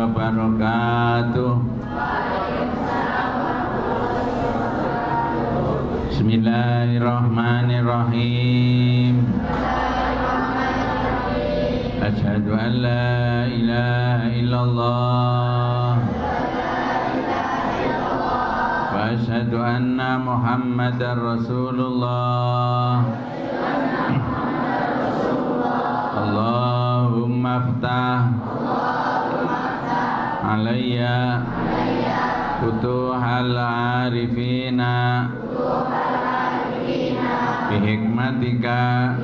wabarakatuh. Bismillahirrahmanirrahim. Asyhadu an la ilaha illallah wa asyhadu anna Muhammadar Rasulullah. Allahumma aftah alayya futuhal arifina bihikmatika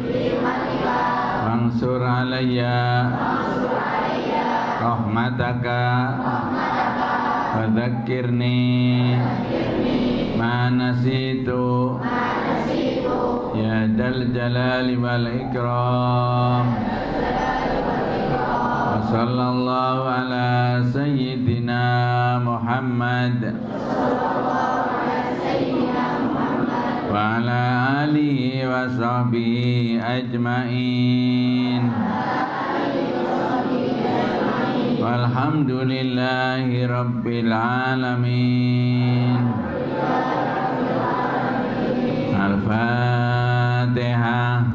wansur alayya rahmataka wa dzakirni ma nasitu ya dal jalali wal ikram. Wa sallallahu ala sayyidina Muhammad wa ala alihi wa sahbihi ajma'in. Walhamdulillahi rabbil alamin. Al-Fatihah.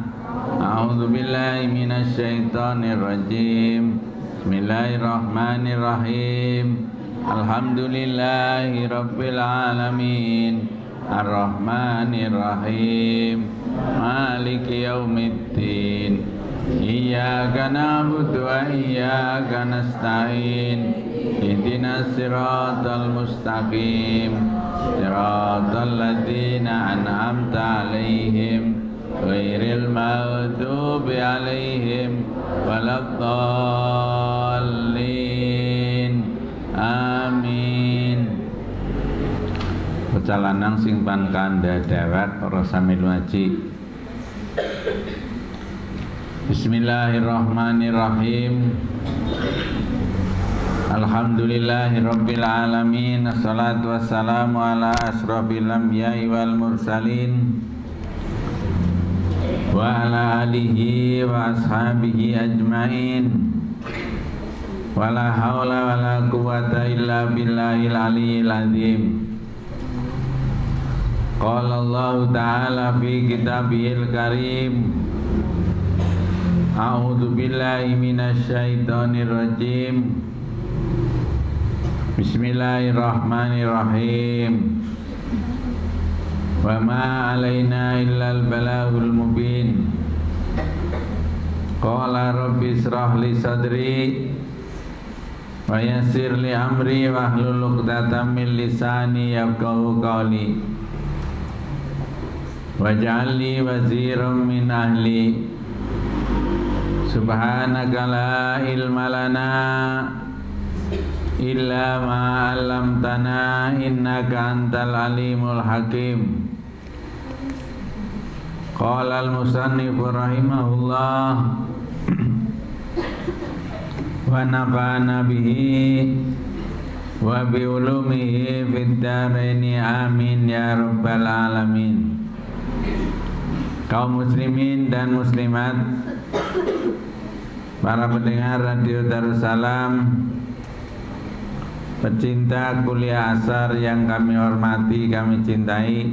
A'udzu billahi minasy syaithanir rajim. Bismillahirrahmanirrahim. Alhamdulillahi rabbil alamin. Ar-Rahmanir-Rahim. Maliki yaumiddin. Iyyaka na'budu wa iyyaka nasta'in. Ihdinas siratal mustaqim. Siratal ladzina an'amta 'alaihim ghairil maghdubi 'alaihim waladdallin. Amin. Bocah lanang sing pan kandha dewek ora sami luaji. Bismillahirrahmanirrahim. Alhamdulillahi rabbil alamin. Assalatu wassalamu ala asrofil anbiya'i wal mursalin wa ala alihi wa ashabihi ajmain. Wala hawla wala quwwata illa billahil aliyyil azim. Qala Allah ta'ala fi kitabihil karim. A'udzu billahi minasy syaithanir rajim. Bismillahirrahmanirrahim. Wa ma 'alaina illal balaghul mubin. Qala rabbi ishrah li sadri wa yassir li amri wahlul 'uqdatam min lisani yafqahu qawli. Waj'al li waziran min ahli. Subhanaka la ilma lana illa ma 'allamtana innaka antal alimul hakim. Qala al-musannif rahimahullah wa nafa'ana bihi wa bi ulumihi fid dharaini amin ya rabbal alamin. Kaum muslimin dan muslimat, para pendengar Radio Darussalam, pecinta kuliah asar yang kami hormati, kami cintai,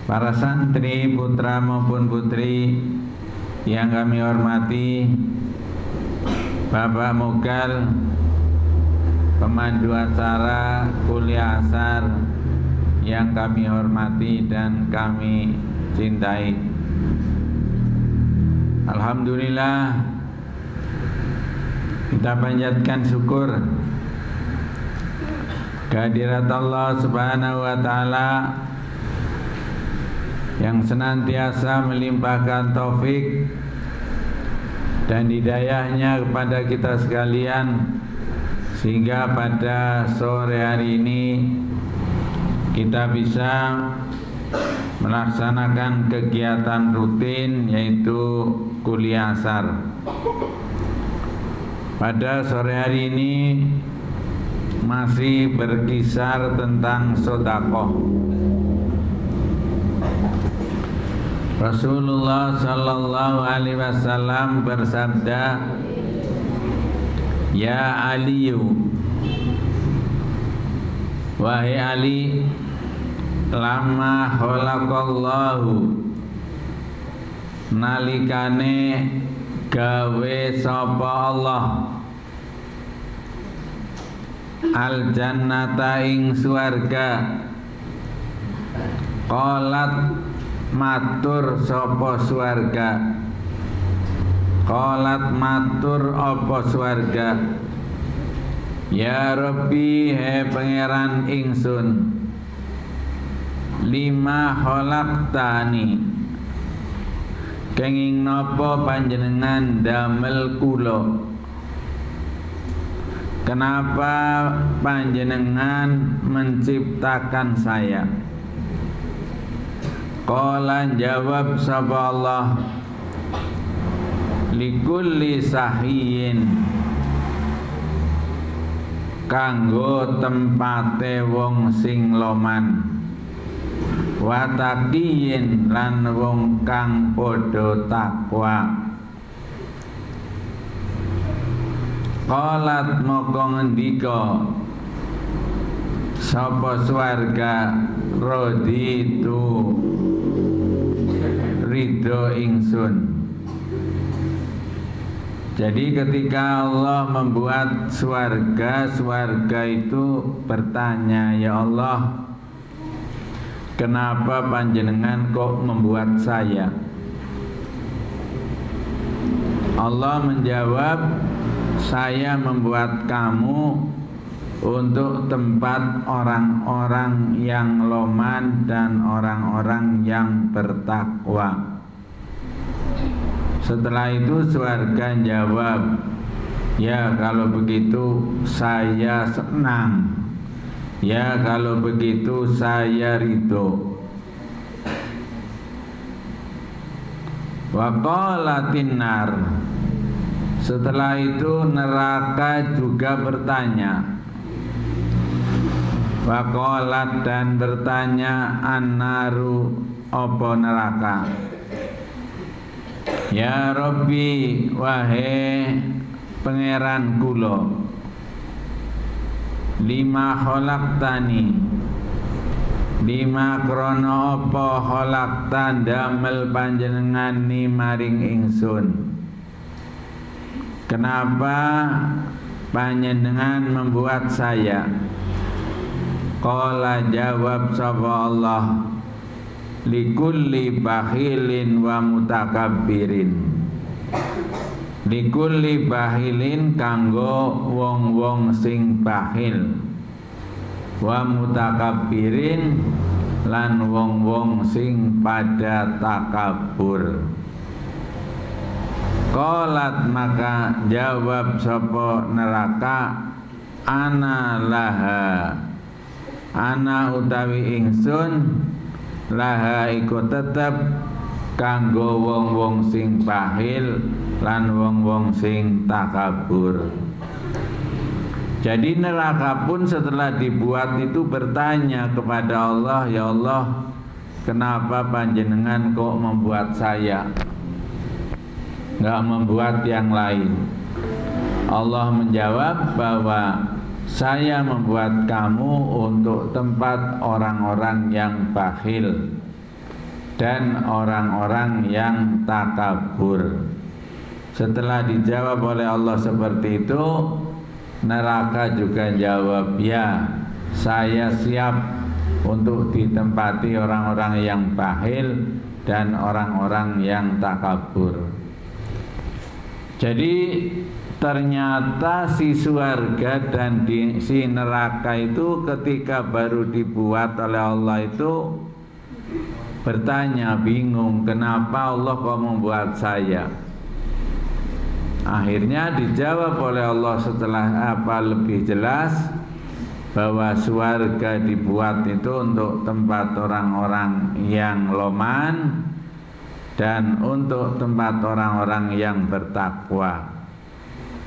para santri putra maupun putri yang kami hormati, Bapak Mugal, pemandu acara kuliah asar yang kami hormati dan kami cintai. Alhamdulillah, kita panjatkan syukur kehadirat Allah Subhanahu wa ta'ala yang senantiasa melimpahkan taufik dan hidayahnya kepada kita sekalian, sehingga pada sore hari ini kita bisa melaksanakan kegiatan rutin, yaitu kuliah asar. Pada sore hari ini masih berkisar tentang sedekah. Rasulullah sallallahu alaihi wasallam bersabda, Ya Aliyu, wahai Ali, lama khalaqallahu, nalikane gawe sapa Allah al jannata ing swarga, qalat matur sapa swarga, qalat matur apa swarga, ya Rabbi he pangeran ingsun, lima khalaqtani, kenging napa panjenengan damel kula, kenapa panjenengan menciptakan saya? Qala jawab sapa Allah, likulli sahiyin, kanggo tempate wong sing loman, wataqiyin lan wong kang padha takwa. Qalat moko ngendika sapa swarga, raditu, ridho ingsun. Jadi ketika Allah membuat swarga, swarga itu bertanya, ya Allah, kenapa panjenengan kok membuat saya? Allah menjawab, saya membuat kamu untuk tempat orang-orang yang loman dan orang-orang yang bertakwa. Setelah itu swarga jawab, ya kalau begitu saya senang, ya kalau begitu saya ridho. Wa qalatin nar, setelah itu neraka juga bertanya. Wa qalat, dan bertanya an-naru, apa neraka, ya Rabbi wahai pangeran kula, lima khalaqtani, lima krono apa khalaqtan damel panjenengan ni maring ingsun, kenapa panjenengan membuat saya? Qala jawab sapa Allah, likulli bakhilin wa mutakabbirin, likulli bakhilin kanggo wong-wong sing bakhil, wa mutakabbirin lan wong-wong sing pada takabur. Qalat, maka jawab sapa neraka, ana laha, ana utawi ingsun, laha iku tetep kanggo wong-wong sing bakhil lan wong-wong sing takabur. Jadi neraka pun setelah dibuat itu bertanya kepada Allah, ya Allah, kenapa panjenengan kok membuat saya, nggak membuat yang lain? Allah menjawab bahwa saya membuat kamu untuk tempat orang-orang yang bakhil dan orang-orang yang takabur. Setelah dijawab oleh Allah seperti itu, neraka juga jawab, ya saya siap untuk ditempati orang-orang yang bakhil dan orang-orang yang takabur. Jadi ternyata si surga dan si neraka itu ketika baru dibuat oleh Allah itu bertanya, bingung, kenapa Allah kok membuat saya? Akhirnya dijawab oleh Allah setelah lebih jelas bahwa surga dibuat itu untuk tempat orang-orang yang loman dan untuk tempat orang-orang yang bertakwa.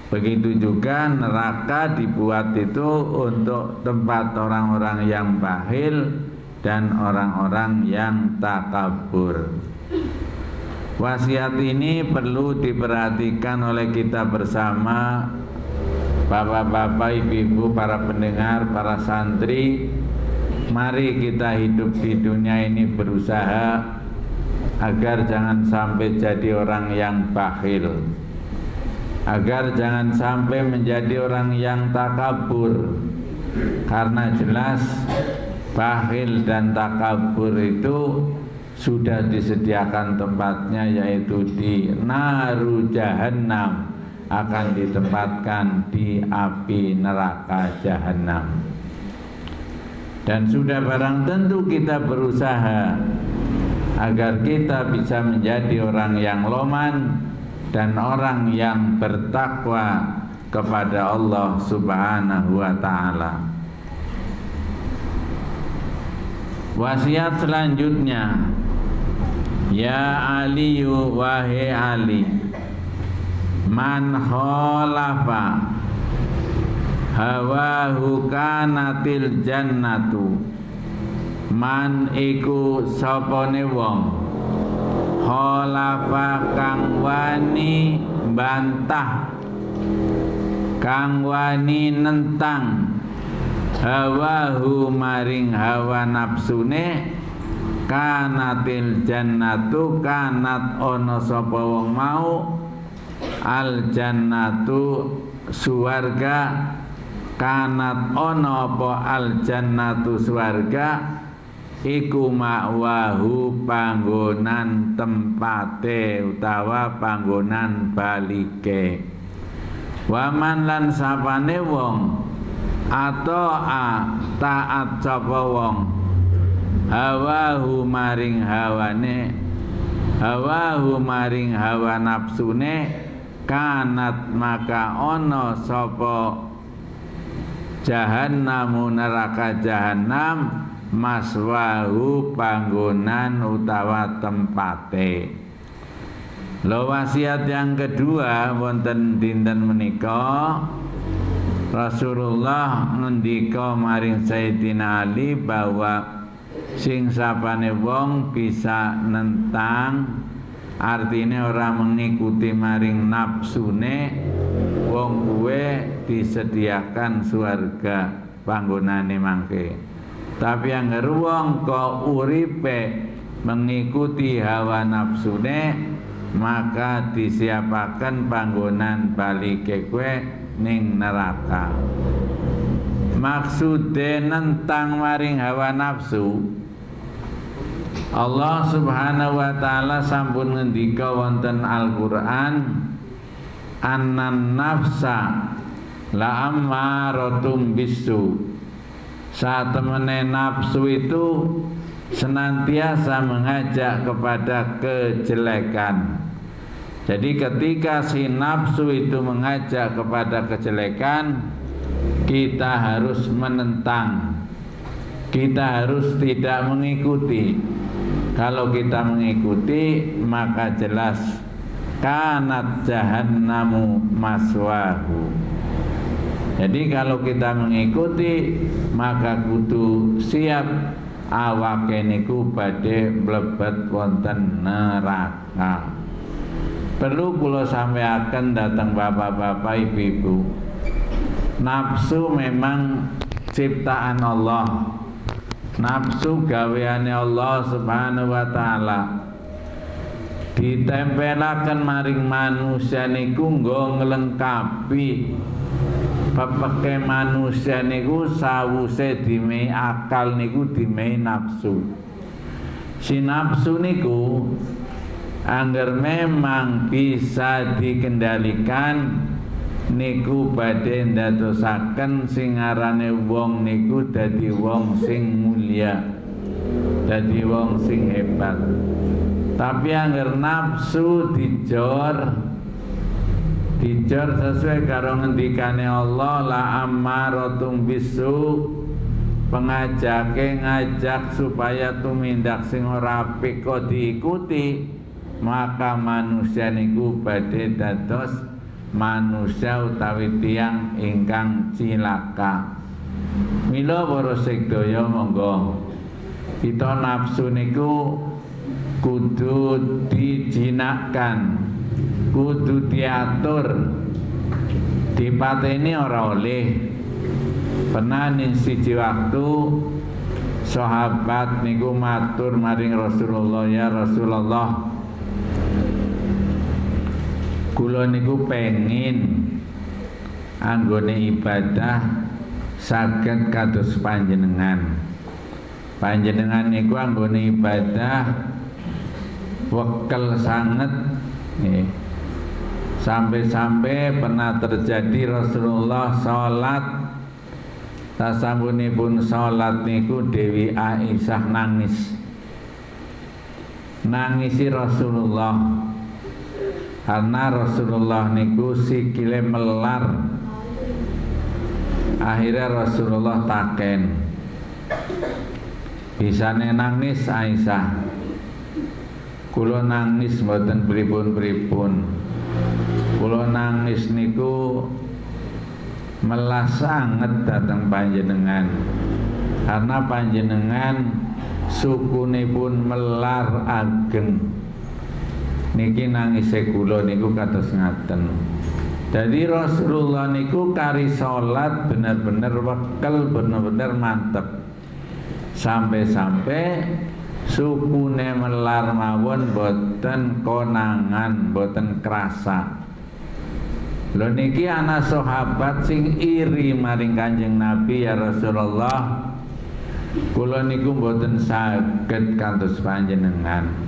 Begitu juga neraka dibuat itu untuk tempat orang-orang yang bakhil dan orang-orang yang takabur. Wasiat ini perlu diperhatikan oleh kita bersama Bapak-bapak, ibu-ibu, para pendengar, para santri, mari kita hidup di dunia ini berusaha agar jangan sampai jadi orang yang bakhil, agar jangan sampai menjadi orang yang takabur, karena jelas bakhil dan takabur itu sudah disediakan tempatnya, yaitu di naru jahannam, akan ditempatkan di api neraka jahanam. Dan sudah barang tentu kita berusaha agar kita bisa menjadi orang yang loman dan orang yang bertakwa kepada Allah Subhanahu wa ta'ala. Wasiat selanjutnya, ya Aliyu, wahai Ali, man khalafa hawahu kanatil jannatu, man iku sapane wong khalafa kang wani bantah, kang wani nentang hawahu maring hawa nafsune, kanatil jannatu, kanat ono sapa wong mau al jannatu suwarga, kanat ono apa al jannatu suwarga, iku ma'wahu panggonan tempate utawa panggonan balike. Waman lan sapane wong atau taat sapa wong hawahu maring hawane, hawahu maring hawa nafsune, kanat maka ono sapa jahannamu neraka jahanam, maswahu panggonan utawa tempate. Lo wasiat yang kedua wonten dinten menika Rasulullah ngendika maring Sayyidina Ali bahwa sing sapane wong bisa nentang, artinya orang mengikuti maring nafsune, wong kuwe disediakan surga panggonane mangke. Tapi angger wong kok uripe mengikuti hawa nafsune, maka disiapaken panggonan balike kuwe ning neraka. Maksude nentang maring hawa nafsu, Allah Subhanahu wa ta'ala sampun ngendika wonten Al-Qur'an, annan nafsa la ammaratum bisu, saat temene nafsu itu senantiasa mengajak kepada kejelekan. Jadi ketika si nafsu itu mengajak kepada kejelekan, kita harus menentang, kita harus tidak mengikuti. Kalau kita mengikuti, maka jelas kanat jahannamu maswahu. Jadi kalau kita mengikuti, maka kudu siap awake niku badhe mlebet wonten neraka. Perlu kula sampaikan datang bapak-bapak, ibu-ibu, nafsu memang ciptaan Allah. Nafsu gaweane Allah Subhanahu wa ta'ala. Ditempelaken maring manusia niku nggo nglengkapi pepeke manusia niku sawuse dimehi akal niku dimehi nafsu. Si nafsu niku angger memang bisa dikendalikan niku badhe ndadosaken sing arane wong niku dadi wong sing mulia, dadi wong sing hebat. Tapi angger nafsu dijor sesuai karo ngendikane Allah, la ammaratum bisu, pengajake ngajak supaya tumindak sing ora apik kok diikuti, maka manusia niku badhe dados manusia utawi tiyang ingkang cilaka. Mila para sedaya monggo kita nafsu niku kudu dijinakkan, kudu diatur dipateni ora oleh. Pernah ning siji waktu sahabat niku matur maring Rasulullah, ya Rasulullah, kula niku pengin anggone ibadah saged kados panjenengan. Panjenengan niku anggone ibadah wekel sanget nggih. Sampai-sampai pernah terjadi Rasulullah salat, sasampunipun salat niku Dewi Aisyah nangisi Rasulullah karena Rasulullah niku sikile melar. Akhirnya Rasulullah taken, bisane nangis Aisyah? Kula nangis mboten pripun-pripun. Kula nangis niku melas sanget dateng panjenengan, karena panjenengan sukunipun melar ageng. Niki nangise kula niku kados ngaten. Jadi Rasulullah niku kari salat bener-bener wekel, bener-bener mantep. Sampai-sampai sukune melar mawon boten konangan, boten krasa. Lho niki ana sahabat sing iri maring Kanjeng Nabi, ya Rasulullah, kula niku boten saged kantos panjenengan.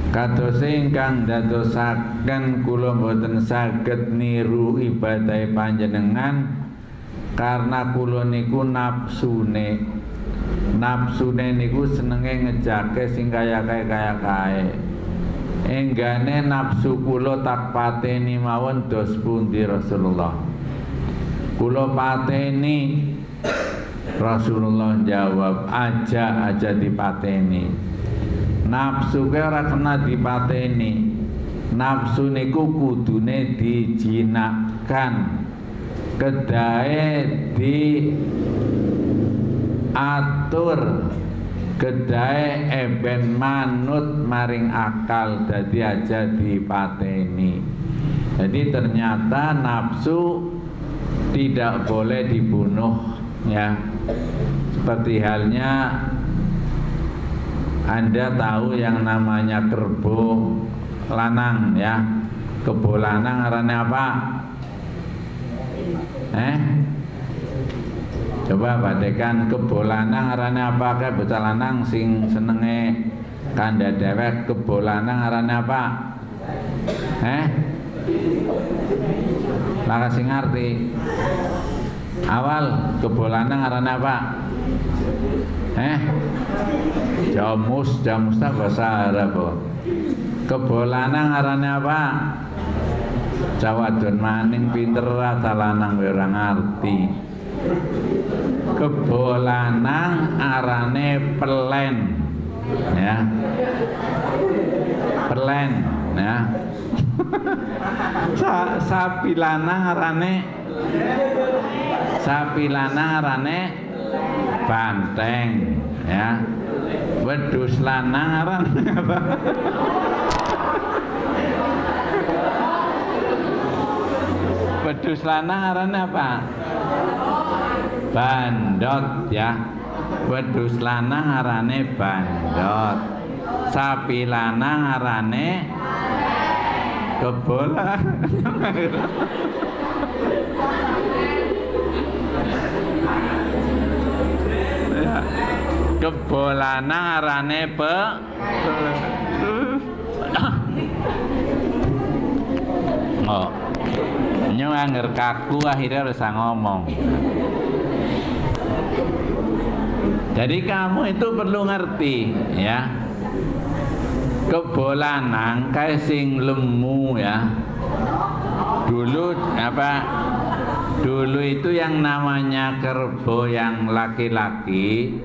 Kados ingkang dadosaken kula boten saged niru ibadah panjenengan karena kula niku nafsune niku senenge ngejake sing kaya kae. Enggane nafsu kula tak pateni mawon dos pundi Rasulullah. Kula pateni. Rasulullah jawab, aja dipateni. Nafsu ke ora kena dipateni. Nafsu niku kudune dijinakkan, kedae diatur, kedae eben manut maring akal, dadi aja dipateni. Jadi ternyata nafsu tidak boleh dibunuh, ya. Seperti halnya Anda tahu yang namanya kerbau lanang, ya. Kebo lanang arane apa? Coba badekan kebo lanang arane apa? Kayak bocah lanang sing senenge kanda dewek, kebo lanang arane apa? Laka sing ngerti. Awal kebo lanang arane apa? Jamus tak bahasa Arab. Kebo lanang arane apa? Jawadon maning pinter rata lanang ora ngerti. Kebo lanang arane pelen, ya. Pelen, ya. Sapi lanang arane banteng, ya. Wedhus lanang arane apa? Wedhus lanang arane apa? Bandot, ya. Wedhus lanang arane bandot. Sapi lanang arane kebola. Ya. Kebola lanang arane oh. Nyo angger kaku akhirnya harus ngomong. Jadi kamu itu perlu ngerti, ya. Kebo lanang kae sing lemu, ya. Dulu itu yang namanya kerbau yang laki-laki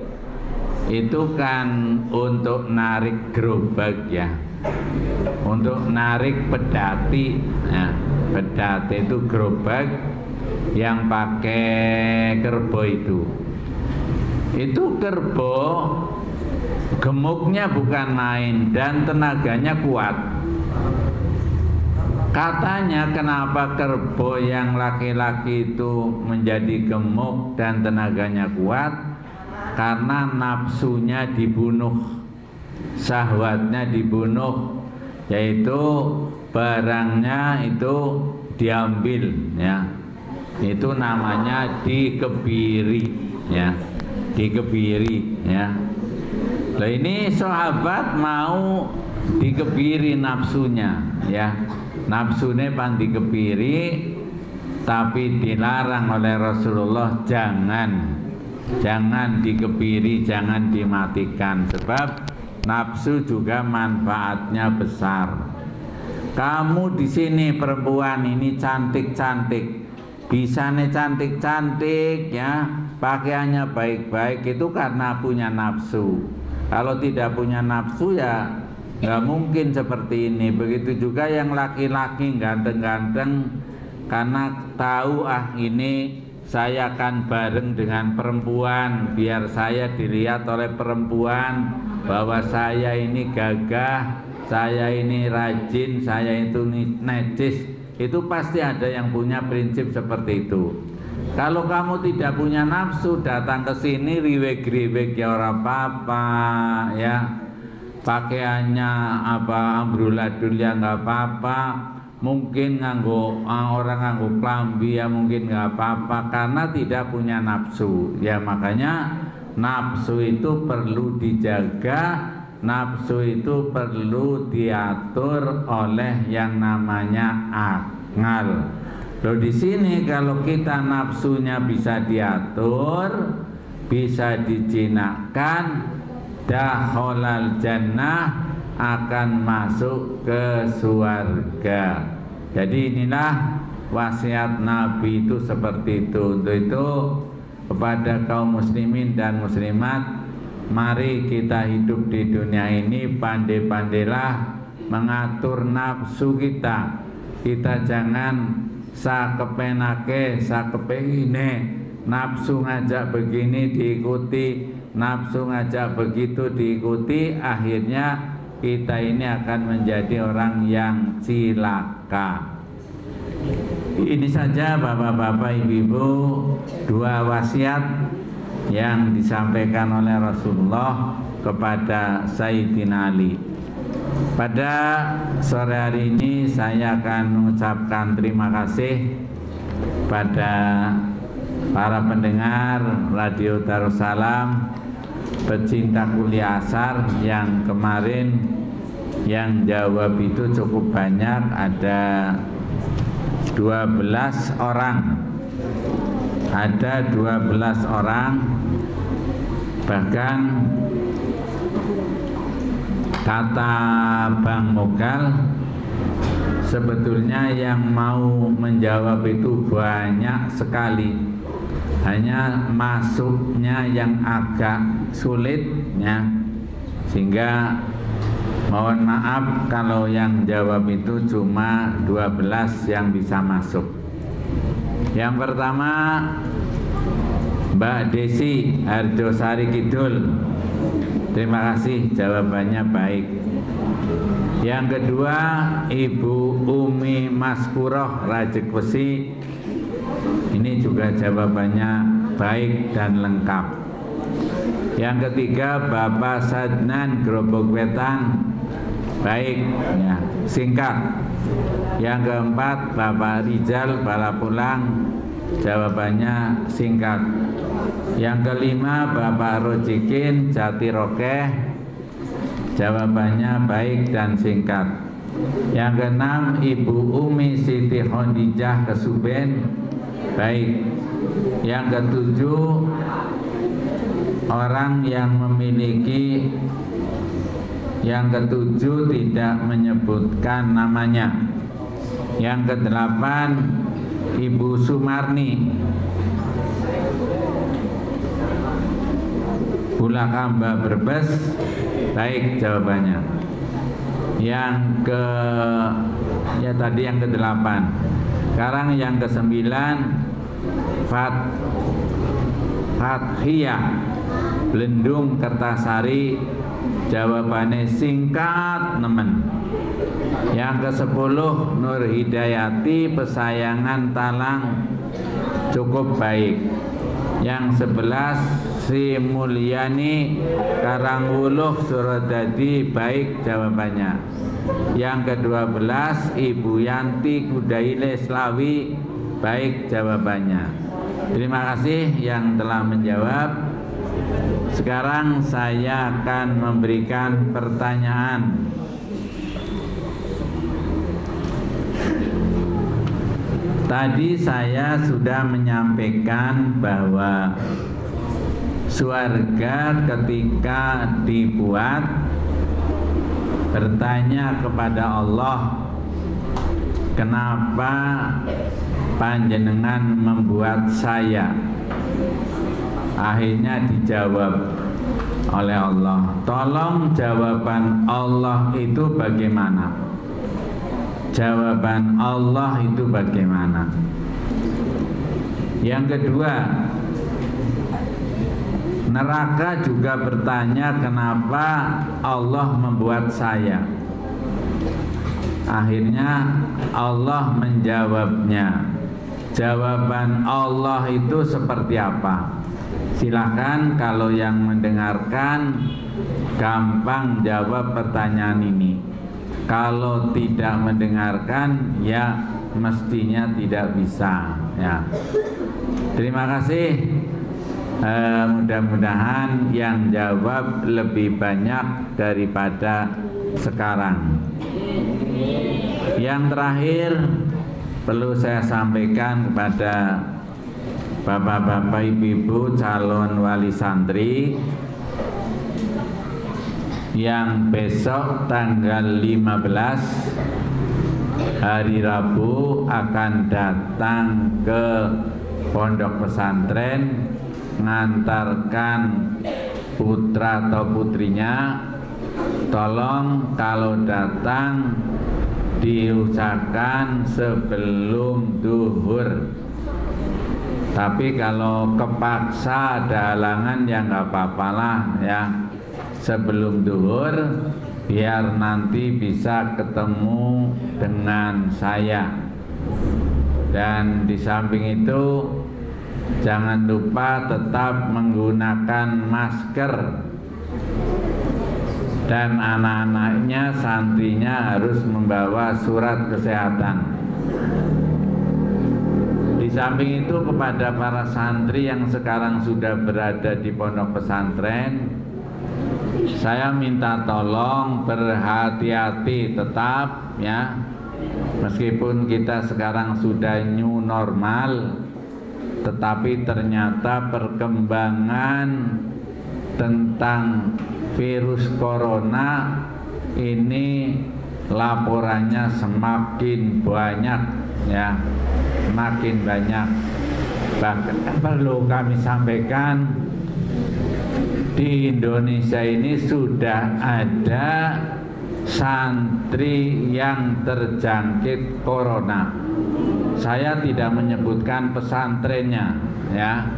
itu kan untuk narik gerobak, ya. Untuk narik pedati, ya. Pedati itu gerobak yang pakai kerbau itu. Itu kerbau gemuknya bukan main dan tenaganya kuat. Katanya kenapa kerbau yang laki-laki itu menjadi gemuk dan tenaganya kuat? Karena nafsunya dibunuh, syahwatnya dibunuh, yaitu barangnya itu diambil, ya. Itu namanya dikebiri, ya. Dikebiri, ya. Nah, ini sahabat mau dikebiri nafsunya, ya. Nafsunya pan dikebiri, tapi dilarang oleh Rasulullah, jangan dikebiri, jangan dimatikan, sebab nafsu juga manfaatnya besar. Kamu di sini perempuan ini cantik-cantik, bisanya cantik-cantik, ya, pakaiannya baik-baik, itu karena punya nafsu. Kalau tidak punya nafsu, ya nggak mungkin seperti ini. Begitu juga yang laki-laki ganteng-ganteng karena tahu ini saya akan bareng dengan perempuan, biar saya dilihat oleh perempuan bahwa saya ini gagah, saya ini rajin, saya itu necis. Itu pasti ada yang punya prinsip seperti itu. Kalau kamu tidak punya nafsu, datang ke sini riwek-riwek ya ora apa-apa, ya. Pakaiannya amburadul ya nggak apa-apa, mungkin orang nganggo klambi ya mungkin nggak apa-apa, karena tidak punya nafsu, ya. Makanya nafsu itu perlu dijaga, nafsu itu perlu diatur oleh yang namanya akal. Loh, di sini kalau kita nafsunya bisa diatur, bisa dijinakkan, dakhalal jannah, akan masuk ke surga. Jadi inilah wasiat Nabi itu seperti itu. Untuk itu kepada kaum muslimin dan muslimat, mari kita hidup di dunia ini pandai-pandailah mengatur nafsu kita. Kita jangan sakepenake, sakepengine, nafsu ngajak begini diikuti, nafsu ngajak begitu diikuti, akhirnya kita ini akan menjadi orang yang cilaka. Ini saja bapak-bapak, ibu-ibu, dua wasiat yang disampaikan oleh Rasulullah kepada Sayyidina Ali. Pada sore hari ini saya akan mengucapkan terima kasih pada para pendengar Radio Darussalam, pecinta kuliah asar yang kemarin yang jawab itu cukup banyak, ada 12 orang. Ada 12 orang, bahkan kata Bang Mogal, sebetulnya yang mau menjawab itu banyak sekali, hanya masuknya yang agak sulit, ya. Sehingga mohon maaf kalau yang jawab itu cuma 12 yang bisa masuk. Yang pertama Mbak Desi Harjosari Kidul, terima kasih, jawabannya baik. Yang kedua Ibu Umi Maskuroh Rajek Besi, ini juga jawabannya baik dan lengkap. Yang ketiga Bapak Sadnan Grobok Wetan, baik, ya, singkat. Yang keempat Bapak Rizal Balapulang, jawabannya singkat. Yang kelima Bapak Rojikin Jatirokeh, jawabannya baik dan singkat. Yang keenam Ibu Umi Siti Khadijah Kesuben, baik. Yang ketujuh orang yang memiliki, yang ketujuh tidak menyebutkan namanya. Yang kedelapan Ibu Sumarni Bulakamba Brebes, baik jawabannya. Yang tadi yang ke-8. Sekarang yang ke-9 Fathiyah Blendung Kertasari, jawabannya singkat nemen. Yang ke-10 Nur Hidayati Pesayangan Talang cukup baik. Yang 11 Sri Mulyani Karangwuluh Suradadi baik jawabannya. Yang ke-12 Ibu Yanti Kudaile Slawi baik jawabannya. Terima kasih yang telah menjawab. Sekarang saya akan memberikan pertanyaan. Tadi saya sudah menyampaikan bahwa surga ketika dibuat bertanya kepada Allah, kenapa panjenengan membuat saya? Akhirnya dijawab oleh Allah. Tolong jawaban Allah itu bagaimana? Jawaban Allah itu bagaimana? Yang kedua, neraka juga bertanya kenapa Allah membuat saya. Akhirnya Allah menjawabnya. Jawaban Allah itu seperti apa? Silakan kalau yang mendengarkan gampang jawab pertanyaan ini. Kalau tidak mendengarkan ya mestinya tidak bisa ya. Terima kasih. Mudah-mudahan yang jawab lebih banyak daripada sekarang. Yang terakhir perlu saya sampaikan kepada bapak-bapak, ibu-ibu calon wali santri yang besok tanggal 15 hari Rabu akan datang ke pondok pesantren mengantarkan putra atau putrinya. Tolong kalau datang diusahakan sebelum duhur. Tapi kalau kepaksa ada halangan ya nggak apa-apalah ya, sebelum duhur biar nanti bisa ketemu dengan saya. Dan di samping itu jangan lupa tetap menggunakan masker. Dan anak-anaknya, santrinya harus membawa surat kesehatan. Di samping itu kepada para santri yang sekarang sudah berada di pondok pesantren, saya minta tolong berhati-hati tetap ya. Meskipun kita sekarang sudah new normal, tetapi ternyata perkembangan tentang virus corona ini laporannya semakin banyak ya, semakin banyak. Bahkan perlu kami sampaikan, di Indonesia ini sudah ada santri yang terjangkit corona. Saya tidak menyebutkan pesantrennya ya,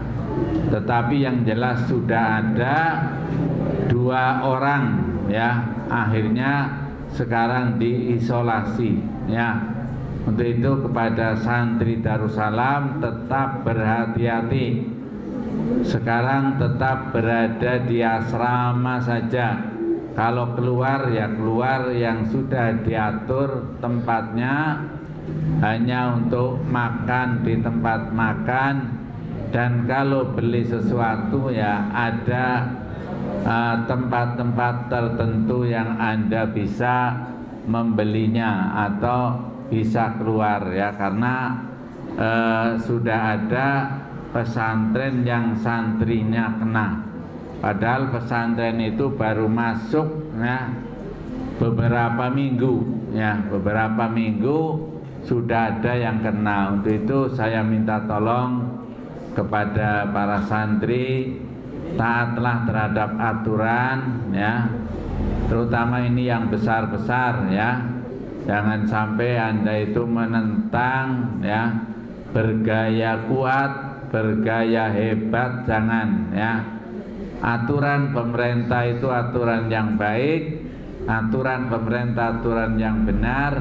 tetapi yang jelas sudah ada 2 orang ya, akhirnya sekarang diisolasi ya. Untuk itu kepada santri Darussalam tetap berhati-hati. Sekarang tetap berada di asrama saja. Kalau keluar ya keluar yang sudah diatur tempatnya, hanya untuk makan di tempat makan. Dan kalau beli sesuatu ya ada tempat-tempat tertentu yang Anda bisa membelinya atau bisa keluar ya, karena sudah ada pesantren yang santrinya kena. Padahal pesantren itu baru masuk ya beberapa minggu ya, beberapa minggu sudah ada yang kena. Untuk itu saya minta tolong kepada para santri, taatlah terhadap aturan ya, terutama ini yang besar-besar ya. Jangan sampai Anda itu menentang ya, bergaya kuat, bergaya hebat, jangan ya. Aturan pemerintah itu aturan yang baik, aturan pemerintah, aturan yang benar,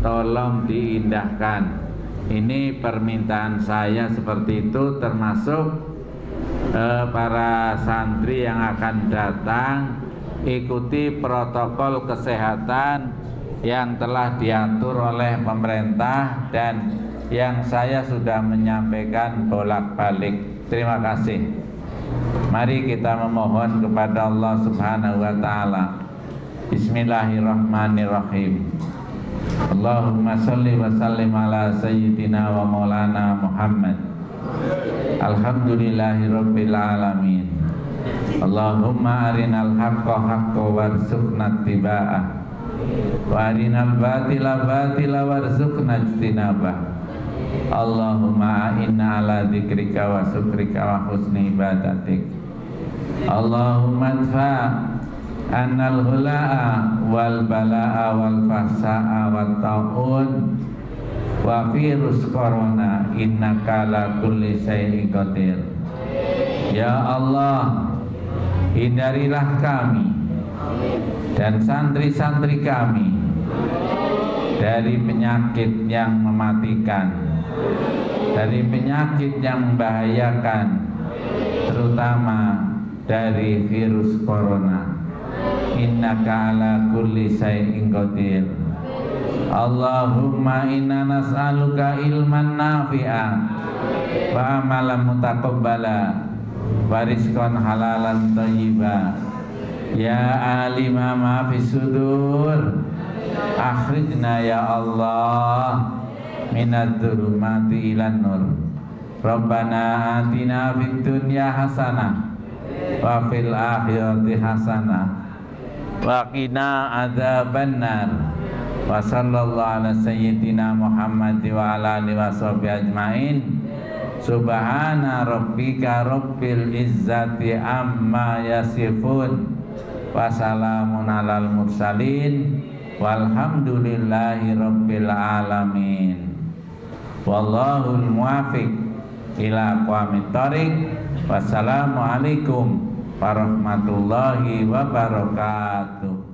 tolong diindahkan. Ini permintaan saya seperti itu, termasuk para santri yang akan datang, ikuti protokol kesehatan yang telah diatur oleh pemerintah dan yang saya sudah menyampaikan bolak-balik. Terima kasih. Mari kita memohon kepada Allah Subhanahu wa taala. Bismillahirrahmanirrahim. Allahumma sholli wa sallim ala sayyidina wa maulana Muhammad. Alhamdulillahirabbil alamin. Allahumma arinal haqqa haqqan warzuqna ittiba'ah wa arinal batila batila warzuqna ijtinabah. Allahumma inna ala dzikrika wa syukrika wa husni ibadatik. Allahumma adfa annal hula'a wal bala'a wal fasa'a wat ta'un wa virus corona innaka ala kulli syai'in qadir. Ya Allah, hindarilah kami dan santri-santri kami dari penyakit yang mematikan, dari penyakit yang membahayakan, terutama dari virus corona. Innaka ala kulli syai'in qadir. Allahumma inna nas'aluka ilman nafi'a wa amalan mutaqabbala wa rizqan halalan thayyiba. Ya alima ma fis sudur, akhrijna ya Allah minadh dhulumati ilan nur. Rabbana atina fid dunya hasanah wa fil akhirati hasanah wa qina adzabannar. Wa sallallahu ala sayyidina Muhammad wa ala alihi washabihi ajmain. Subhana rabbika rabbil izzati amma yasifun wa salamun alal mursalin walhamdulillahi rabbil alamin. Wallahul muwafiq ila aqwamit thoriq. Wassalamualaikum warahmatullahi wabarakatuh.